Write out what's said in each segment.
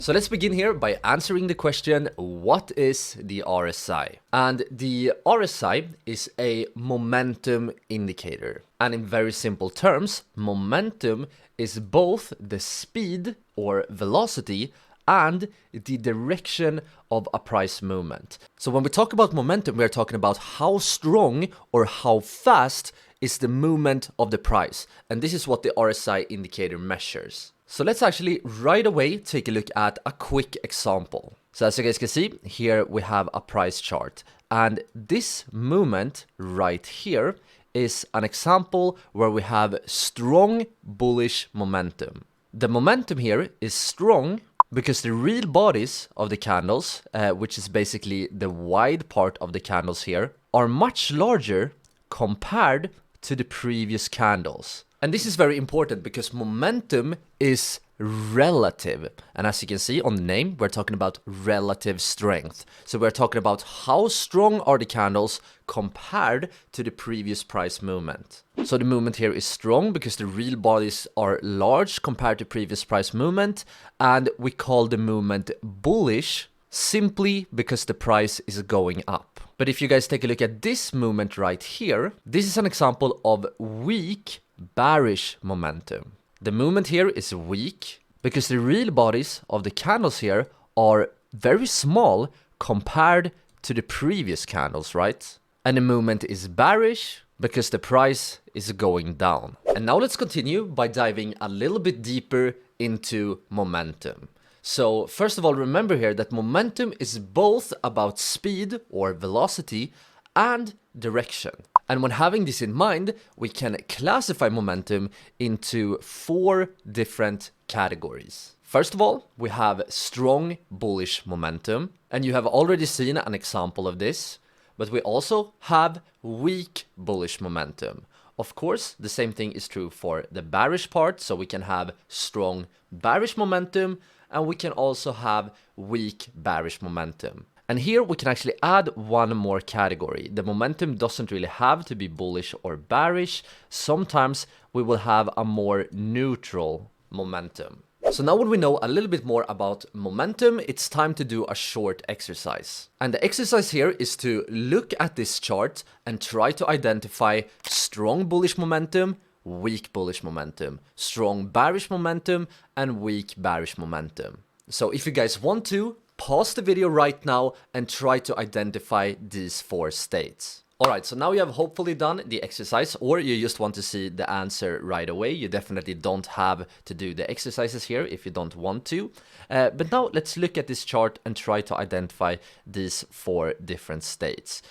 So let's begin here by answering the question, what is the RSI? And the RSI is a momentum indicator. And in very simple terms, momentum is both the speed or velocity and the direction of a price movement. So when we talk about momentum, we're talking about how strong or how fast is the movement of the price. And this is what the RSI indicator measures. So let's actually right away take a look at a quick example. So as you guys can see, here we have a price chart. And this movement right here is an example where we have strong bullish momentum. The momentum here is strong because the real bodies of the candles, which is basically the wide part of the candles here, are much larger compared to the previous candles. And this is very important because momentum is relative. And as you can see on the name, we're talking about relative strength. So we're talking about how strong are the candles compared to the previous price movement. So the movement here is strong because the real bodies are large compared to previous price movement. And we call the movement bullish simply because the price is going up. But if you guys take a look at this movement right here, this is an example of weak bearish momentum. The movement here is weak because the real bodies of the candles here are very small compared to the previous candles, right? And the movement is bearish because the price is going down. And now let's continue by diving a little bit deeper into momentum. So first of all, remember here that momentum is both about speed or velocity and direction. And when having this in mind, we can classify momentum into 4 different categories. First of all, we have strong bullish momentum, and you have already seen an example of this, but we also have weak bullish momentum. Of course, the same thing is true for the bearish part, so we can have strong bearish momentum, and we can also have weak bearish momentum. And here we can actually add one more category. The momentum doesn't really have to be bullish or bearish. Sometimes we will have a more neutral momentum. So now when we know a little bit more about momentum, it's time to do a short exercise. And the exercise here is to look at this chart and try to identify strong bullish momentum, weak bullish momentum, strong bearish momentum, and weak bearish momentum. So if you guys want to, pause the video right now and try to identify these 4 states. Alright, so now you have hopefully done the exercise, or you just want to see the answer right away. You definitely don't have to do the exercises here if you don't want to. But now let's look at this chart and try to identify these 4 different states.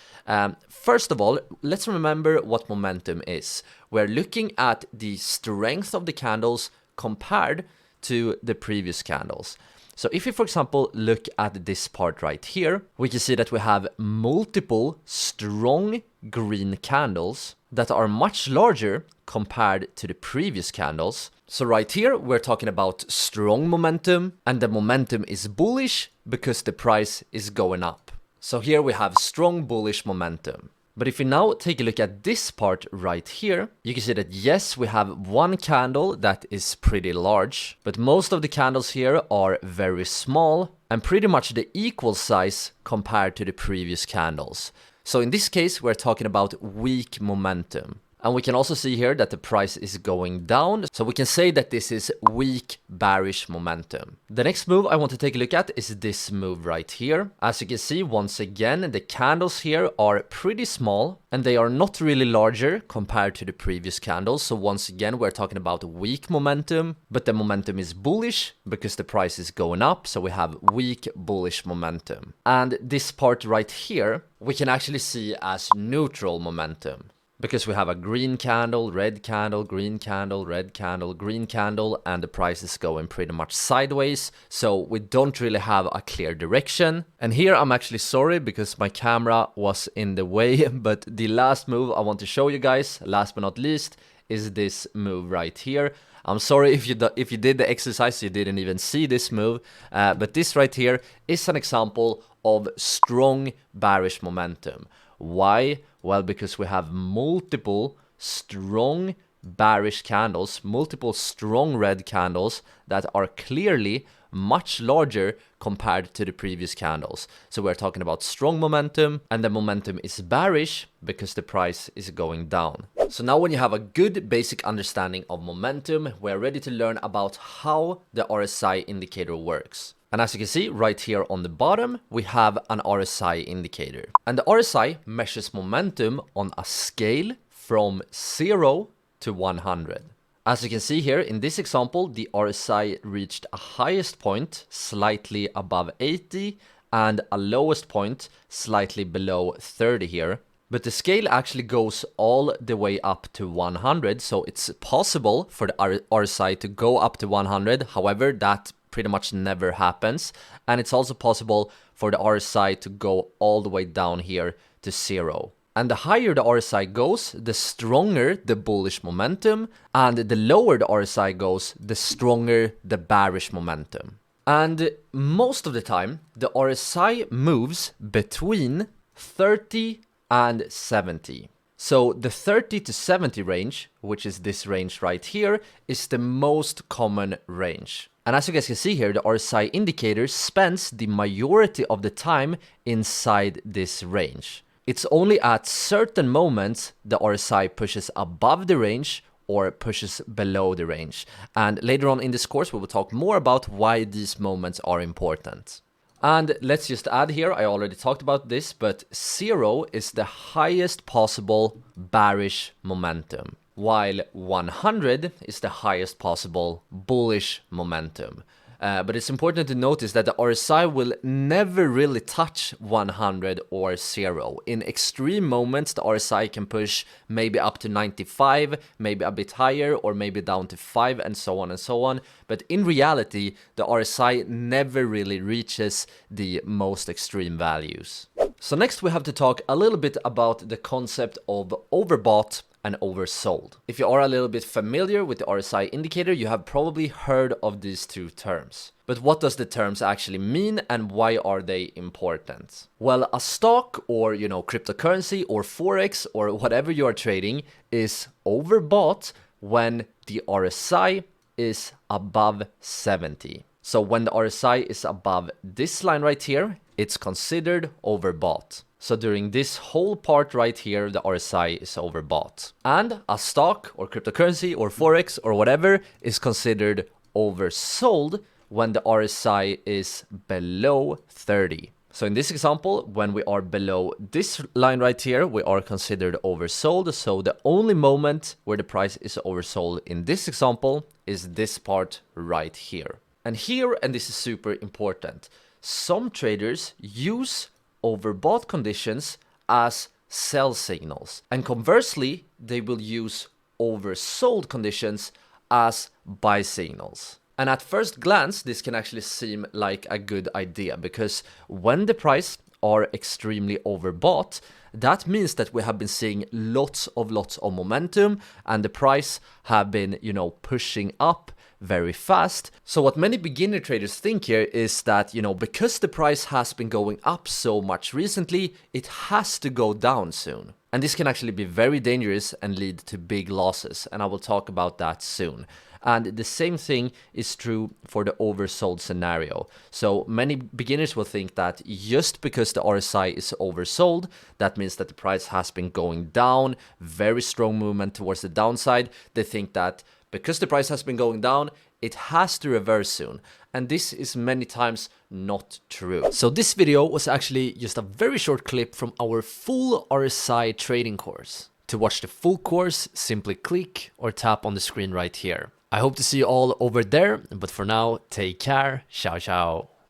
First of all, let's remember what momentum is. We're looking at the strength of the candles compared to the previous candles. So if we, for example, look at this part right here, we can see that we have multiple strong green candles that are much larger compared to the previous candles. So right here, we're talking about strong momentum, and the momentum is bullish because the price is going up. So here we have strong bullish momentum. But if we now take a look at this part right here, you can see that yes, we have one candle that is pretty large, but most of the candles here are very small and pretty much the equal size compared to the previous candles. So in this case, we're talking about weak momentum. And we can also see here that the price is going down. So we can say that this is weak bearish momentum. The next move I want to take a look at is this move right here. As you can see, once again, the candles here are pretty small and they are not really larger compared to the previous candles. So once again, we're talking about weak momentum, but the momentum is bullish because the price is going up. So we have weak bullish momentum. And this part right here, we can actually see as neutral momentum. Because we have a green candle, red candle, green candle, red candle, green candle, and the price is going pretty much sideways. So we don't really have a clear direction. And here I'm actually sorry because my camera was in the way. But the last move I want to show you guys, last but not least, is this move right here. I'm sorry if you did the exercise, you didn't even see this move. But this right here is an example of strong bearish momentum. Why? Well, because we have multiple strong bearish candles, multiple strong red candles that are clearly much larger compared to the previous candles. So we're talking about strong momentum, and the momentum is bearish because the price is going down. So now when you have a good basic understanding of momentum, we're ready to learn about how the RSI indicator works. And as you can see right here on the bottom, we have an RSI indicator. And the RSI measures momentum on a scale from 0 to 100. As you can see here in this example, the RSI reached a highest point slightly above 80 and a lowest point slightly below 30 here. But the scale actually goes all the way up to 100, so it's possible for the RSI to go up to 100. However, that pretty much never happens. And it's also possible for the RSI to go all the way down here to 0. And the higher the RSI goes, the stronger the bullish momentum, and the lower the RSI goes, the stronger the bearish momentum. And most of the time, the RSI moves between 30 and 70. So the 30 to 70 range, which is this range right here, is the most common range. And as you guys can see here, the RSI indicator spends the majority of the time inside this range. It's only at certain moments the RSI pushes above the range or pushes below the range. And later on in this course, we will talk more about why these moments are important. And let's just add here, I already talked about this, but 0 is the highest possible bearish momentum, while 100 is the highest possible bullish momentum. But it's important to notice that the RSI will never really touch 100 or 0. In extreme moments, the RSI can push maybe up to 95, maybe a bit higher, or maybe down to 5, and so on and so on. But in reality, the RSI never really reaches the most extreme values. So next we have to talk a little bit about the concept of overbought and oversold. If you are a little bit familiar with the RSI indicator, you have probably heard of these two terms. But what does the terms actually mean and why are they important? Well, a stock or, cryptocurrency or Forex or whatever you are trading is overbought when the RSI is above 70. So when the RSI is above this line right here, it's considered overbought. So during this whole part right here, the RSI is overbought. And a stock or cryptocurrency or Forex or whatever is considered oversold when the RSI is below 30. So in this example, when we are below this line right here, we are considered oversold. So the only moment where the price is oversold in this example is this part right here. And here, and this is super important, some traders use overbought conditions as sell signals. And conversely, they will use oversold conditions as buy signals. And at first glance, this can actually seem like a good idea because when the price are extremely overbought, that means that we have been seeing lots of momentum and the price have been, pushing up very fast. So what many beginner traders think here is that, because the price has been going up so much recently, it has to go down soon. And this can actually be very dangerous and lead to big losses. And I will talk about that soon. And the same thing is true for the oversold scenario. So many beginners will think that just because the RSI is oversold, that means that the price has been going down, very strong movement towards the downside. They think that because the price has been going down, it has to reverse soon. And this is many times not true. So this video was actually just a very short clip from our full RSI trading course. To watch the full course, simply click or tap on the screen right here. I hope to see you all over there, but for now, take care. Ciao, ciao.